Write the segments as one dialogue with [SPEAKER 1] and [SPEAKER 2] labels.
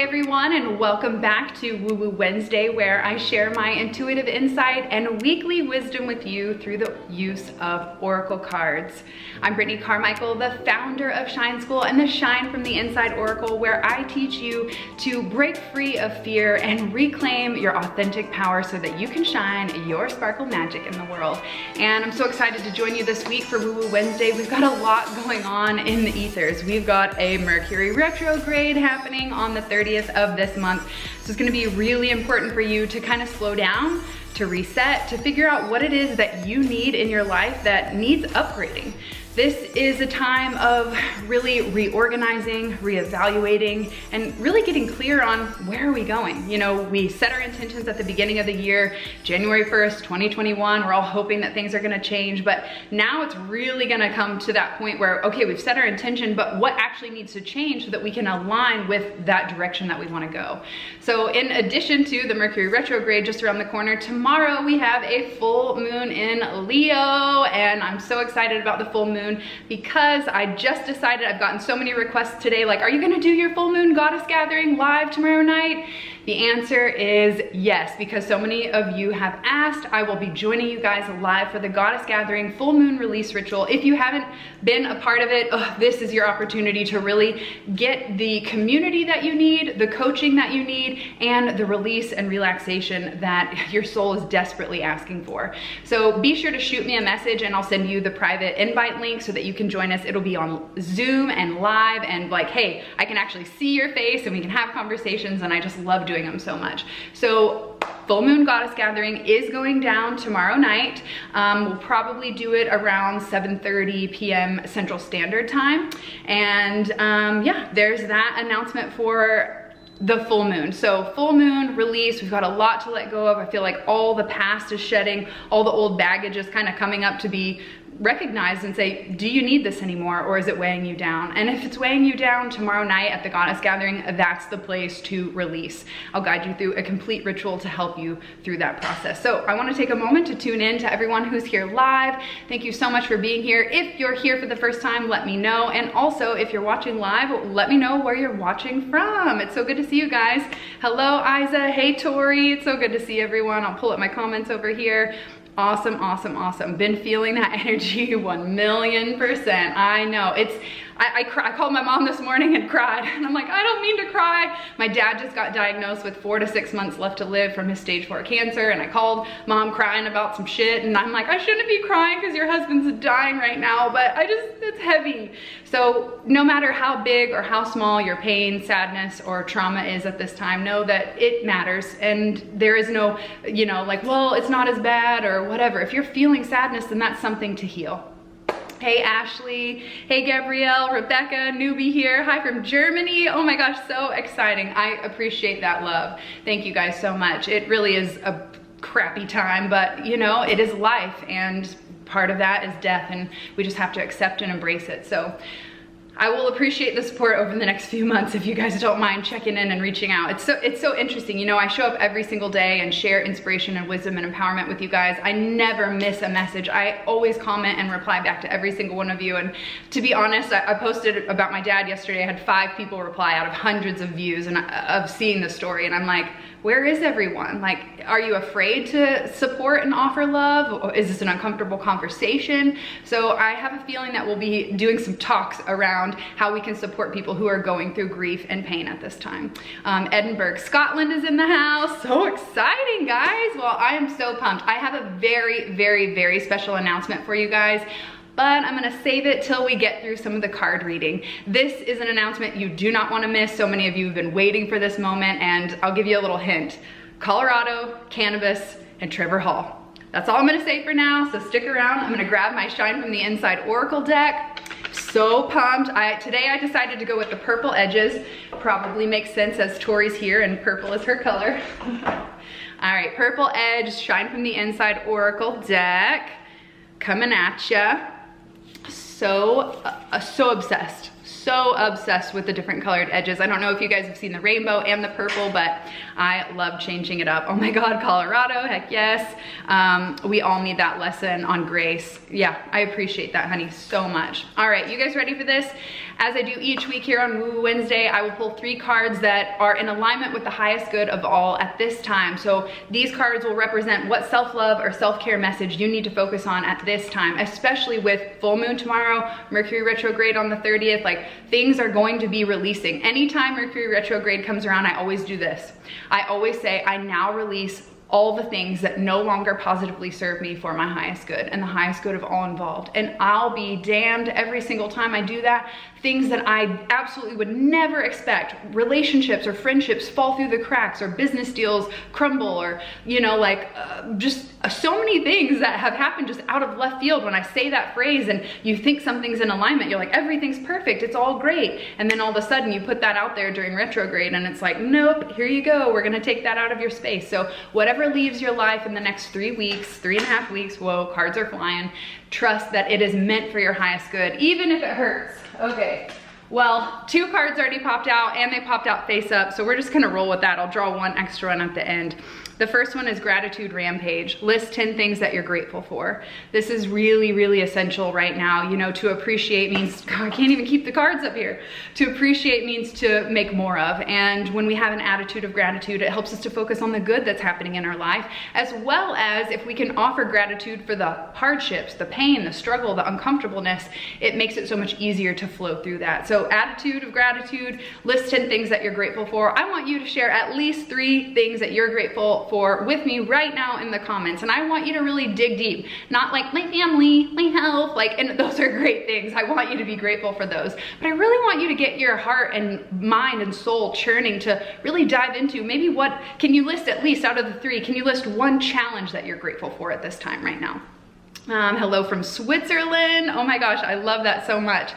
[SPEAKER 1] everyone, and welcome back to Woo Woo Wednesday, where I share my intuitive insight and weekly wisdom with you through the use of oracle cards. I'm Brittany Carmichael, the founder of Shine School and the Shine from the Inside Oracle, where I teach you to break free of fear and reclaim your authentic power so that you can shine your sparkle magic in the world. And I'm so excited to join you this week for Woo Woo Wednesday. We've got a lot going on in the ethers. We've got a Mercury retrograde happening on the 30th of this month. So it's gonna be really important for you to kind of slow down, to reset, to figure out what it is that you need in your life that needs upgrading. This is a time of really reorganizing, reevaluating, and really getting clear on where are we going. You know, we set our intentions at the beginning of the year, January 1st, 2021. We're all hoping that things are gonna change, but now it's really gonna come to that point where, okay, we've set our intention, but what actually needs to change so that we can align with that direction that we wanna go. So in addition to the Mercury retrograde just around the corner, tomorrow we have a full moon in Leo, and I'm so excited about the full moon because I just decided, I've gotten so many requests today, like, are you gonna do your full moon goddess gathering live tomorrow night? The answer is yes, because so many of you have asked. I will be joining you guys live for the Goddess Gathering full moon release ritual. If you haven't been a part of it, this is your opportunity to really get the community that you need, the coaching that you need, and the release and relaxation that your soul is desperately asking for. So be sure to shoot me a message and I'll send you the private invite link so that you can join us. It'll be on Zoom and live, and like, hey, I can actually see your face and we can have conversations, and I just love doing them so much. So full moon goddess gathering is going down tomorrow night. We'll probably do it around 7:30 p.m. Central Standard Time. And yeah, there's that announcement for the full moon. So full moon release, we've got a lot to let go of. I feel like all the past is shedding, all the old baggage is kind of coming up to be recognized and say, do you need this anymore, or is it weighing you down? And if it's weighing you down, tomorrow night at the Goddess Gathering, that's the place to release. I'll guide you through a complete ritual to help you through that process. So I want to take a moment to tune in to everyone who's here live. Thank you so much for being here. If you're here for the first time, let me know. And also, if you're watching live, let me know where you're watching from. It's so good to see you guys. Hello, Isa. Hey, Tori. It's so good to see everyone. I'll pull up my comments over here. Awesome, awesome, awesome. Been feeling that energy 1,000,000%. I know. I called my mom this morning and cried, and I'm like, I don't mean to cry. My dad just got diagnosed with 4 to 6 months left to live from his stage 4 cancer, and I called mom crying about some shit, and I'm like, I shouldn't be crying because your husband's dying right now, but it's heavy. So no matter how big or how small your pain, sadness, or trauma is at this time, know that it matters, and there is no, you know, like, well, it's not as bad or whatever. If you're feeling sadness, then that's something to heal. Hey Ashley, hey Gabrielle, Rebecca, newbie here. Hi from Germany. Oh my gosh, so exciting. I appreciate that love. Thank you guys so much. It really is a crappy time, but you know, it is life, and part of that is death, and we just have to accept and embrace it. So I will appreciate the support over the next few months if you guys don't mind checking in and reaching out. It's so interesting. You know, I show up every single day and share inspiration and wisdom and empowerment with you guys. I never miss a message. I always comment and reply back to every single one of you. And to be honest, I posted about my dad yesterday. I had 5 people reply out of hundreds of views and of seeing the story. And I'm like, where is everyone? Like, are you afraid to support and offer love? Or is this an uncomfortable conversation? So I have a feeling that we'll be doing some talks around how we can support people who are going through grief and pain at this time. Edinburgh, Scotland is in the house. So exciting, guys. Well, I am so pumped. I have a very, very, very special announcement for you guys, but I'm gonna save it till we get through some of the card reading. This is an announcement you do not wanna miss. So many of you have been waiting for this moment, and I'll give you a little hint. Colorado, cannabis, and Trevor Hall. That's all I'm gonna say for now, so stick around. I'm gonna grab my Shine from the Inside Oracle deck. So pumped. Today I decided to go with the purple edges. Probably makes sense as Tori's here and purple is her color. All right, purple edge, Shine from the Inside Oracle deck. Coming at ya. So obsessed. so obsessed with the different colored edges. I don't know if you guys have seen the rainbow and the purple, but I love changing it up. Oh my God, Colorado, heck yes. We all need that lesson on grace. Yeah, I appreciate that, honey, so much. All right, you guys ready for this? As I do each week here on Woo Woo Wednesday, I will pull 3 cards that are in alignment with the highest good of all at this time. So these cards will represent what self-love or self-care message you need to focus on at this time, especially with full moon tomorrow, Mercury retrograde on the 30th. Like, things are going to be releasing. Anytime Mercury retrograde comes around, I always do this. I always say, I now release all the things that no longer positively serve me for my highest good and the highest good of all involved. And I'll be damned every single time I do that. Things that I absolutely would never expect, relationships or friendships fall through the cracks, or business deals crumble, or, you know, like just so many things that have happened just out of left field. When I say that phrase and you think something's in alignment, you're like, everything's perfect, it's all great. And then all of a sudden you put that out there during retrograde and it's like, nope, here you go. We're gonna take that out of your space. So whatever leaves your life in the next 3 weeks, 3.5 weeks, whoa, cards are flying. Trust that it is meant for your highest good, even if it hurts. Okay, well, 2 cards already popped out and they popped out face up, so we're just gonna roll with that. I'll draw 1 extra one at the end. The first one is Gratitude Rampage. List 10 things that you're grateful for. This is really, really essential right now. You know, to appreciate means, God, I can't even keep the cards up here. To appreciate means to make more of. And when we have an attitude of gratitude, it helps us to focus on the good that's happening in our life, as well as if we can offer gratitude for the hardships, the pain, the struggle, the uncomfortableness, it makes it so much easier to flow through that. So attitude of gratitude, list 10 things that you're grateful for. I want you to share at least 3 things that you're grateful for with me right now in the comments. And I want you to really dig deep, not like my family, my health, like, and those are great things. I want you to be grateful for those, but I really want you to get your heart and mind and soul churning to really dive into maybe what can you list, at least out of the 3, can you list 1 challenge that you're grateful for at this time right now? Hello from Switzerland. Oh my gosh, I love that so much.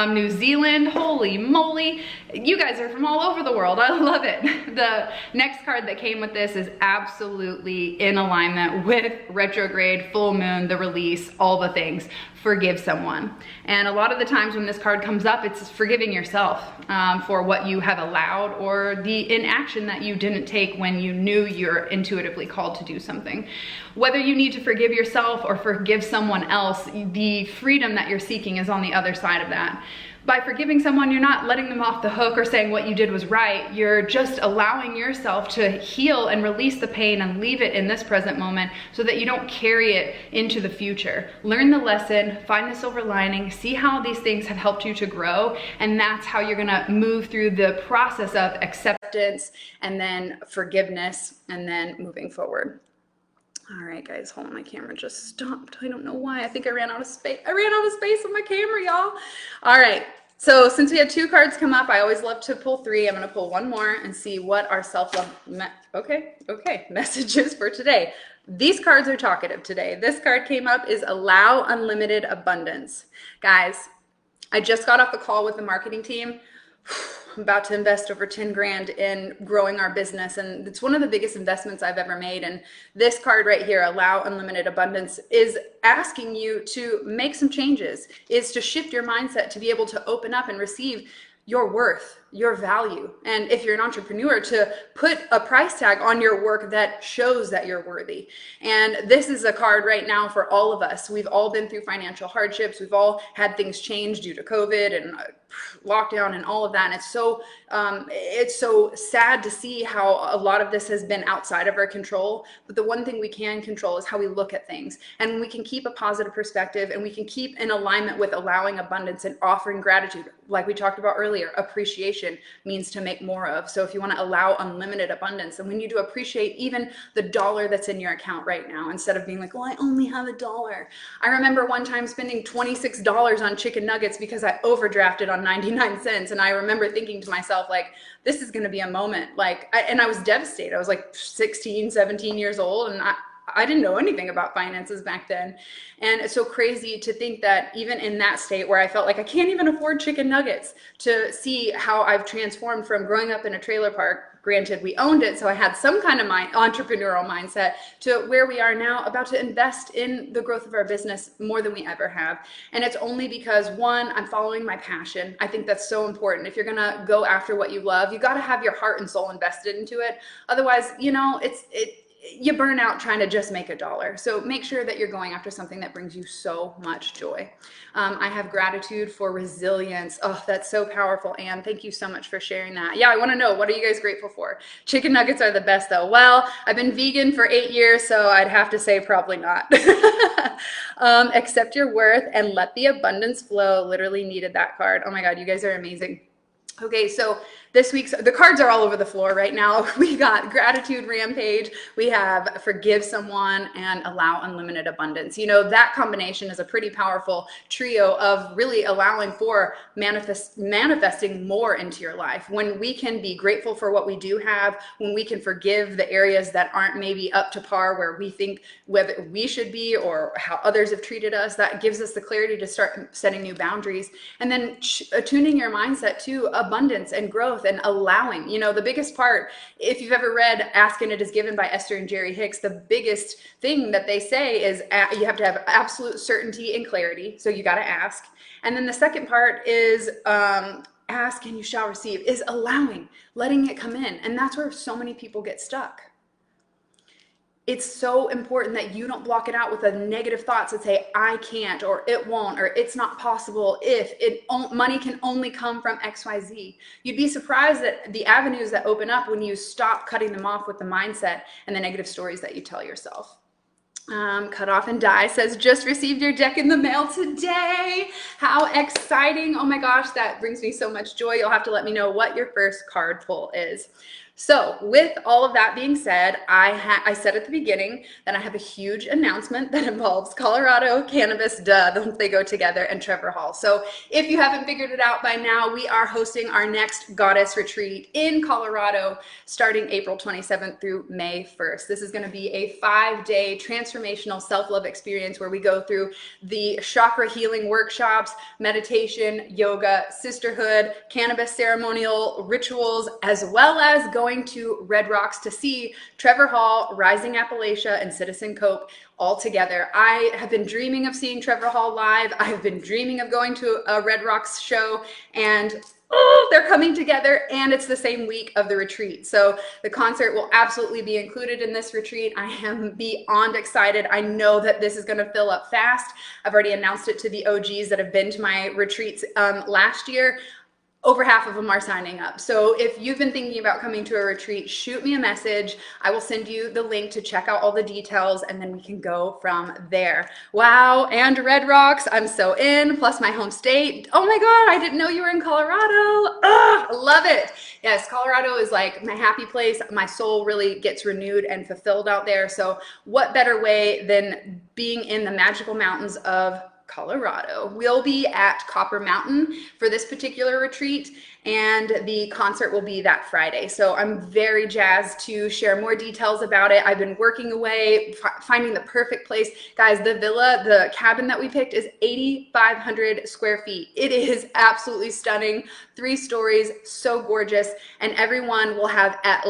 [SPEAKER 1] New Zealand, holy moly. You guys are from all over the world. I love it. The next card that came with this is absolutely in alignment with retrograde, full moon, the release, all the things. Forgive someone. And a lot of the times when this card comes up, it's forgiving yourself for what you have allowed or the inaction that you didn't take when you knew you're intuitively called to do something. Whether you need to forgive yourself or forgive someone else, the freedom that you're seeking is on the other side of that. By forgiving someone, you're not letting them off the hook or saying what you did was right. You're just allowing yourself to heal and release the pain and leave it in this present moment so that you don't carry it into the future. Learn the lesson, find the silver lining, see how these things have helped you to grow, and that's how you're gonna move through the process of acceptance and then forgiveness and then moving forward. All right, guys, hold on, my camera just stopped. I don't know why. I think I ran out of space. I ran out of space on my camera, y'all. All right, so since we had 2 cards come up, I always love to pull 3. I'm gonna pull 1 more and see what our self-love, messages for today. These cards are talkative today. This card came up is Allow Unlimited Abundance. Guys, I just got off the call with the marketing team. I'm about to invest over 10 grand in growing our business, and it's one of the biggest investments I've ever made. And this card right here, Allow Unlimited Abundance, is asking you to make some changes, is to shift your mindset to be able to open up and receive your worth, your value. And if you're an entrepreneur, to put a price tag on your work that shows that you're worthy. And this is a card right now for all of us. We've all been through financial hardships. We've all had things change due to COVID and lockdown and all of that. And it's so sad to see how a lot of this has been outside of our control. But the one thing we can control is how we look at things. And when we can keep a positive perspective and we can keep in alignment with allowing abundance and offering gratitude, like we talked about earlier, appreciation means to make more of. So if you want to allow unlimited abundance, then we need to appreciate even the dollar that's in your account right now, instead of being like, well, I only have $1. I remember one time spending $26 on chicken nuggets because I overdrafted on 99 cents. And I remember thinking to myself, like, this is going to be a moment. Like, I was devastated. I was like 16, 17 years old. And I didn't know anything about finances back then. And it's so crazy to think that even in that state where I felt like I can't even afford chicken nuggets, to see how I've transformed from growing up in a trailer park. Granted, we owned it, so I had some kind of entrepreneurial mindset, to where we are now, about to invest in the growth of our business more than we ever have. And it's only because, one, I'm following my passion. I think that's so important. If you're gonna go after what you love, you gotta have your heart and soul invested into it. Otherwise, you know, you burn out trying to just make a dollar. So make sure that you're going after something that brings you so much joy. I have gratitude for resilience. Oh, that's so powerful. Anne, thank you so much for sharing that. Yeah, I want to know, what are you guys grateful for? Chicken nuggets are the best though. Well, I've been vegan for 8 years, so I'd have to say probably not. Accept your worth and let the abundance flow. Literally needed that card. Oh my God, you guys are amazing. Okay, so this week's, the cards are all over the floor right now. We got gratitude rampage, we have forgive someone, and allow unlimited abundance. You know, that combination is a pretty powerful trio of really allowing for manifesting more into your life. When we can be grateful for what we do have, when we can forgive the areas that aren't maybe up to par where we think whether we should be or how others have treated us, that gives us the clarity to start setting new boundaries. And then attuning your mindset to abundance and growth and allowing. You know, the biggest part, if you've ever read Ask and It Is Given by Esther and Jerry Hicks, the biggest thing that they say is you have to have absolute certainty and clarity. So you got to ask. And then the second part is ask and you shall receive, is allowing, letting it come in. And that's where so many people get stuck. It's so important that you don't block it out with a negative thoughts that say, I can't, or it won't, or it's not possible if money can only come from XYZ. You'd be surprised at the avenues that open up when you stop cutting them off with the mindset and the negative stories that you tell yourself. Cut Off and Die says, just received your deck in the mail today. How exciting. Oh my gosh, that brings me so much joy. You'll have to let me know what your first card pull is. So with all of that being said, I said at the beginning that I have a huge announcement that involves Colorado, cannabis, don't they go together, and Trevor Hall. So if you haven't figured it out by now, we are hosting our next Goddess Retreat in Colorado starting April 27th through May 1st. This is going to be a 5-day transformational self-love experience where we go through the chakra healing workshops, meditation, yoga, sisterhood, cannabis ceremonial rituals, as well as going to Red Rocks to see Trevor Hall, Rising Appalachia, and Citizen Cope all together. I have been dreaming of seeing Trevor Hall live. I've been dreaming of going to a Red Rocks show, and oh, they're coming together, and it's the same week of the retreat. So the concert will absolutely be included in this retreat. I am beyond excited. I know that this is going to fill up fast. I've already announced it to the OGs that have been to my retreats last year. Over half of them are signing up. So if you've been thinking about coming to a retreat, shoot me a message. I will send you the link to check out all the details, and then we can go from there. Wow, and Red Rocks, I'm so in, plus my home state. Oh my God, I didn't know you were in Colorado. I love it. Yes, Colorado is like my happy place. My soul really gets renewed and fulfilled out there. So what better way than being in the magical mountains of Colorado. We'll be at Copper Mountain for this particular retreat, and the concert will be that Friday. So I'm very jazzed to share more details about it. I've been working away, finding the perfect place. Guys, the cabin that we picked is 8,500 square feet. It is absolutely stunning. 3 stories, so gorgeous, and everyone will have at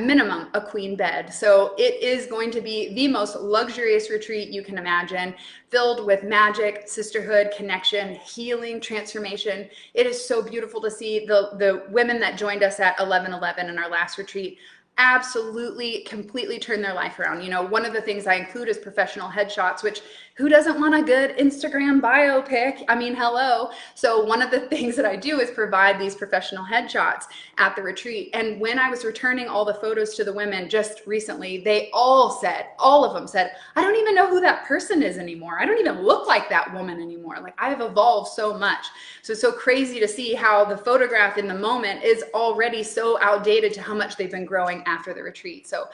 [SPEAKER 1] minimum a queen bed. So it is going to be the most luxurious retreat you can imagine, filled with magic, sisterhood, connection, healing, transformation. It is so beautiful to see the women that joined us at 11/11 in our last retreat absolutely completely turn their life around. You know, one of the things I include is professional headshots, which who doesn't want a good Instagram bio pic? I mean, hello. So one of the things that I do is provide these professional headshots at the retreat. And when I was returning all the photos to the women just recently, they all of them said, I don't even know who that person is anymore. I don't even look like that woman anymore. Like, I have evolved so much. So it's so crazy to see how the photograph in the moment is already so outdated to how much they've been growing after the retreat. So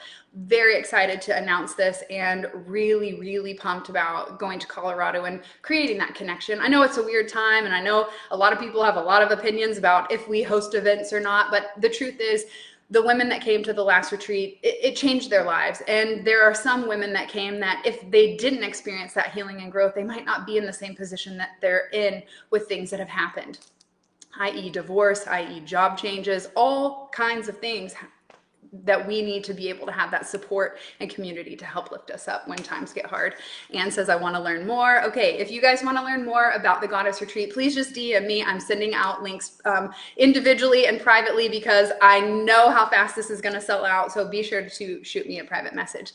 [SPEAKER 1] very excited to announce this, and really, really pumped about going to Colorado and creating that connection. I know it's a weird time, and I know a lot of people have a lot of opinions about if we host events or not, but the truth is, the women that came to the last retreat, it changed their lives. And there are some women that came that if they didn't experience that healing and growth, they might not be in the same position that they're in with things that have happened, i.e. divorce, i.e. job changes, all kinds of things that we need to be able to have that support and community to help lift us up when times get hard. Anne says, I want to learn more. Okay, if you guys want to learn more about the Goddess Retreat, please just DM me. I'm sending out links individually and privately because I know how fast this is going to sell out. So be sure to shoot me a private message.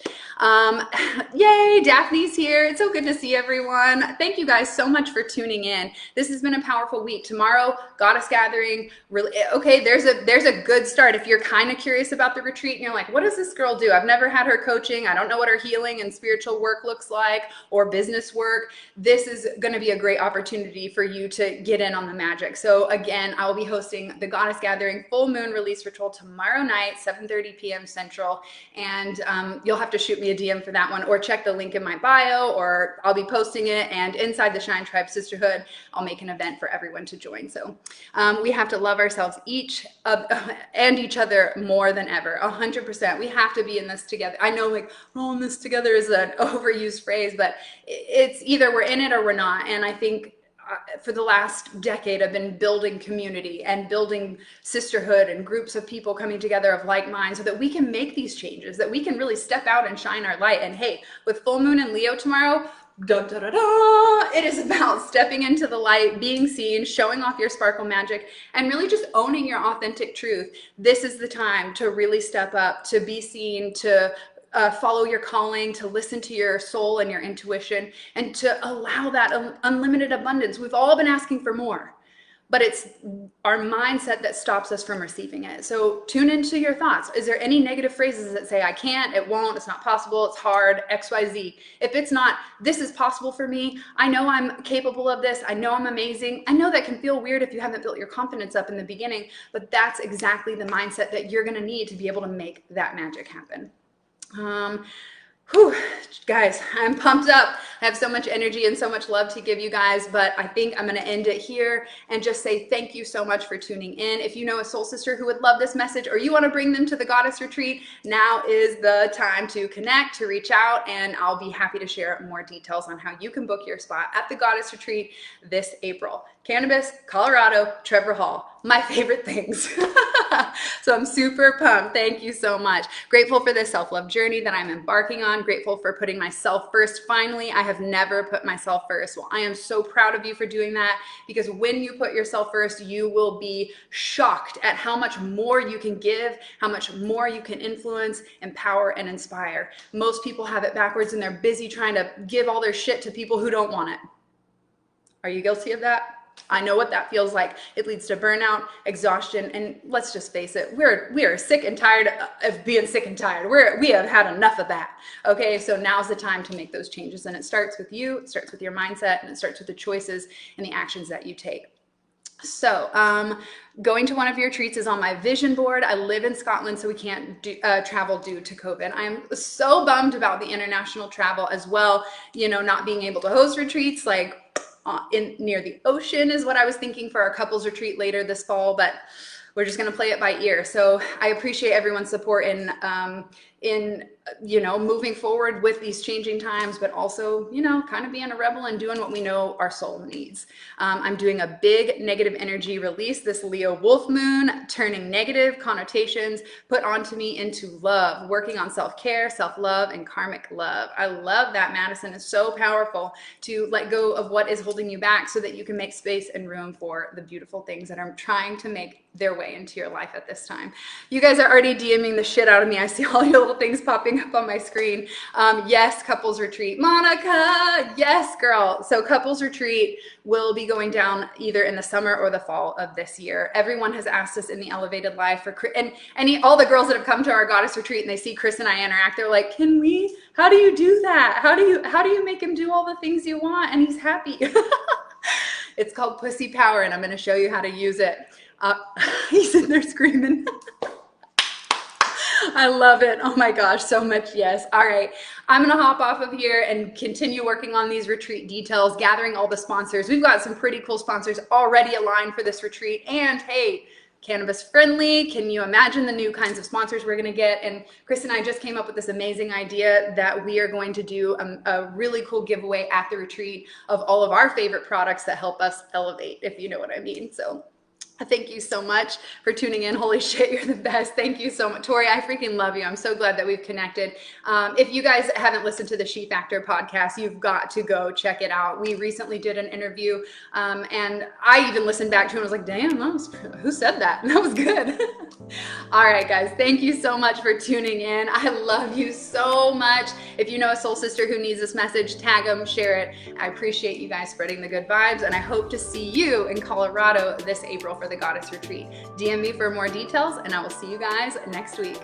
[SPEAKER 1] Yay, Daphne's here. It's so good to see everyone. Thank you guys so much for tuning in. This has been a powerful week. Tomorrow, Goddess Gathering. Really, okay, there's a good start. If you're kind of curious about the retreat and you're like, what does this girl do? I've never had her coaching. I don't know what her healing and spiritual work looks like or business work. This is going to be a great opportunity for you to get in on the magic. So again, I will be hosting the Goddess Gathering full moon release ritual tomorrow night, 7:30 p.m. Central. And you'll have to shoot me a DM for that one or check the link in my bio, or I'll be posting it. And inside the Shine Tribe Sisterhood, I'll make an event for everyone to join. So we have to love ourselves and each other more than ever. 100%. We have to be in this together. I know like we're all in this together is an overused phrase, but it's either we're in it or we're not. And I think for the last decade, I've been building community and building sisterhood and groups of people coming together of like minds so that we can make these changes, that we can really step out and shine our light. And hey, with full moon and Leo tomorrow, da, da, da, da, it is about stepping into the light, being seen, showing off your sparkle magic, and really just owning your authentic truth. This is the time to really step up, to be seen, to follow your calling, to listen to your soul and your intuition, and to allow that unlimited abundance. We've all been asking for more, but it's our mindset that stops us from receiving it. So tune into your thoughts. Is there any negative phrases that say, I can't, it won't, it's not possible, it's hard, XYZ? If it's not, this is possible for me. I know I'm capable of this. I know I'm amazing. I know that can feel weird if you haven't built your confidence up in the beginning, but that's exactly the mindset that you're gonna need to be able to make that magic happen. Guys, I'm pumped up. I have so much energy and so much love to give you guys, but I think I'm going to end it here and just say thank you so much for tuning in. If you know a soul sister who would love this message, or you want to bring them to the Goddess Retreat, now is the time to connect, to reach out, and I'll be happy to share more details on how you can book your spot at the Goddess Retreat this April. Cannabis, Colorado, Trevor Hall, my favorite things. So I'm super pumped. Thank you so much. Grateful for this self-love journey that I'm embarking on. Grateful for putting myself first. Finally, I have never put myself first. Well, I am so proud of you for doing that, because when you put yourself first, you will be shocked at how much more you can give, how much more you can influence, empower, and inspire. Most people have it backwards and they're busy trying to give all their shit to people who don't want it. Are you guilty of that? I know what that feels like. It leads to burnout, exhaustion, and let's just face it, we are sick and tired of being sick and tired. We have had enough of that. Okay, so now's the time to make those changes, and it starts with you, it starts with your mindset, and it starts with the choices and the actions that you take. So going to one of your retreats is on my vision board. I live in Scotland, so we can't travel due to COVID. I'm so bummed about the international travel as well. You know, not being able to host retreats like near the ocean is what I was thinking for our couples retreat later this fall, but we're just going to play it by ear. So I appreciate everyone's support in you know, moving forward with these changing times, but also, you know, kind of being a rebel and doing what we know our soul needs. I'm doing a big negative energy release this Leo wolf moon, turning negative connotations put onto me into love, working on self-care, self-love, and karmic love. I love that, Madison. It's so powerful to let go of what is holding you back so that you can make space and room for the beautiful things that are trying to make their way into your life at this time. You guys are already DMing the shit out of me. I see all your little things popping up on my screen. Yes, couples retreat. Monica, yes, girl. So couples retreat will be going down either in the summer or the fall of this year. Everyone has asked us in the Elevated Life for, and all the girls that have come to our Goddess Retreat and they see Chris and I interact, they're like, can we, how do you do that? How do you make him do all the things you want and he's happy? It's called pussy power, and I'm going to show you how to use it. He's in there screaming. I love it. Oh my gosh, so much yes. All right, I'm gonna hop off of here and continue working on these retreat details, gathering all the sponsors. We've got some pretty cool sponsors already aligned for this retreat, and hey, cannabis friendly. Can you imagine the new kinds of sponsors we're gonna get? And Chris and I just came up with this amazing idea that we are going to do a really cool giveaway at the retreat of all of our favorite products that help us elevate, if you know what I mean. So thank you so much for tuning in. Holy shit, you're the best. Thank you so much. Tori, I freaking love you. I'm so glad that we've connected. If you guys haven't listened to the She Factor podcast, you've got to go check it out. We recently did an interview and I even listened back to it and was like, damn, who said that? That was good. All right, guys, thank you so much for tuning in. I love you so much. If you know a soul sister who needs this message, tag them, share it. I appreciate you guys spreading the good vibes, and I hope to see you in Colorado this April for the Goddess Retreat. DM me for more details, and I will see you guys next week.